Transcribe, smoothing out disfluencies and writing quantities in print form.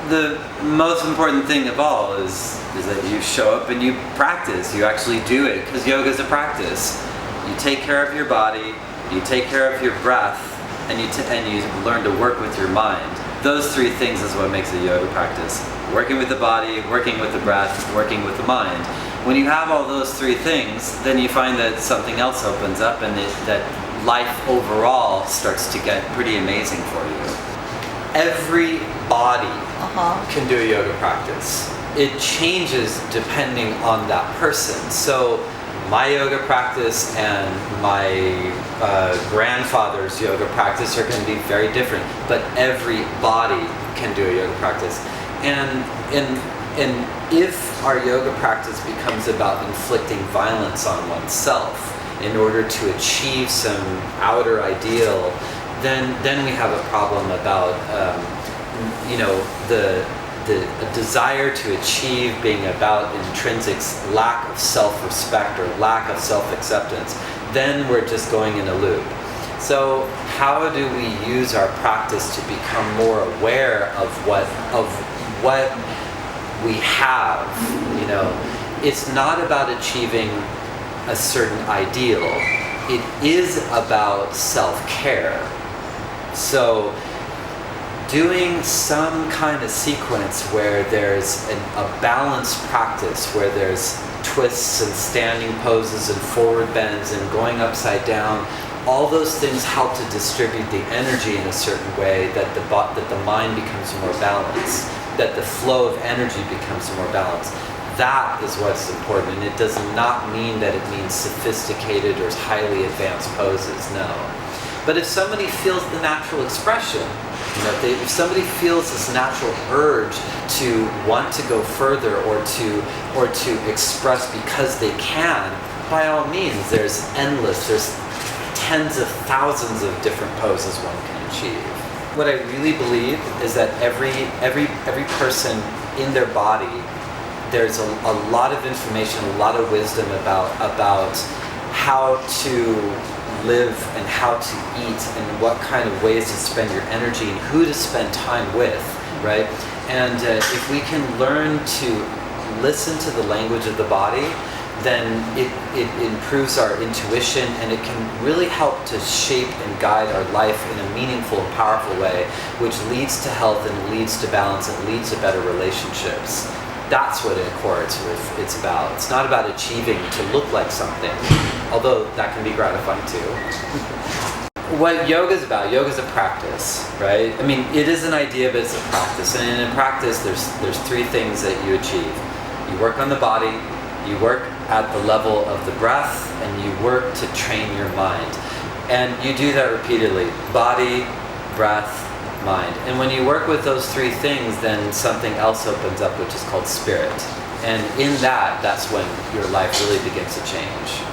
the most important thing of all is that you show up and you practice. You actually do it, because yoga is a practice. You take care of your body, you take care of your breath, and you learn to work with your mind. Those three things is what makes a yoga practice. Working with the body, working with the breath, working with the mind. When you have all those three things, then you find that something else opens up, and that life overall starts to get pretty amazing for you. Every body can do a yoga practice. It changes depending on that person. So my yoga practice and my grandfather's yoga practice are going to be very different, but every body can do a yoga practice. And if our yoga practice becomes about inflicting violence on oneself in order to achieve some outer ideal, then we have a problem about the desire to achieve being about intrinsic lack of self-respect or lack of self-acceptance. Then we're just going in a loop. So how do we use our practice to become more aware of what we have? It's not about achieving a certain ideal. It is about self-care. So doing some kind of sequence where there's a balanced practice, where there's twists and standing poses and forward bends and going upside down, all those things help to distribute the energy in a certain way that the mind becomes more balanced, that the flow of energy becomes more balanced. That is what's important, and it does not mean that it means sophisticated or highly advanced poses, no. But if somebody feels the natural expression, if somebody feels this natural urge to want to go further or to express because they can, by all means, there's tens of thousands of different poses one can achieve. What I really believe is that every person in their body, there's a lot of information, a lot of wisdom about how to live and how to eat and what kind of ways to spend your energy and who to spend time with, right? And if we can learn to listen to the language of the body, then it improves our intuition, and it can really help to shape and guide our life in a meaningful and powerful way, which leads to health and leads to balance and leads to better relationships. That's what it's about. It's not about achieving to look like something, although that can be gratifying too. What yoga is about, yoga is a practice, right? I mean, it is an idea, but it's a practice. And in practice, there's three things that you achieve. You work on the body, you work at the level of the breath, and you work to train your mind. And you do that repeatedly. Body, breath, mind. And when you work with those three things, then something else opens up, which is called spirit. And in that's when your life really begins to change.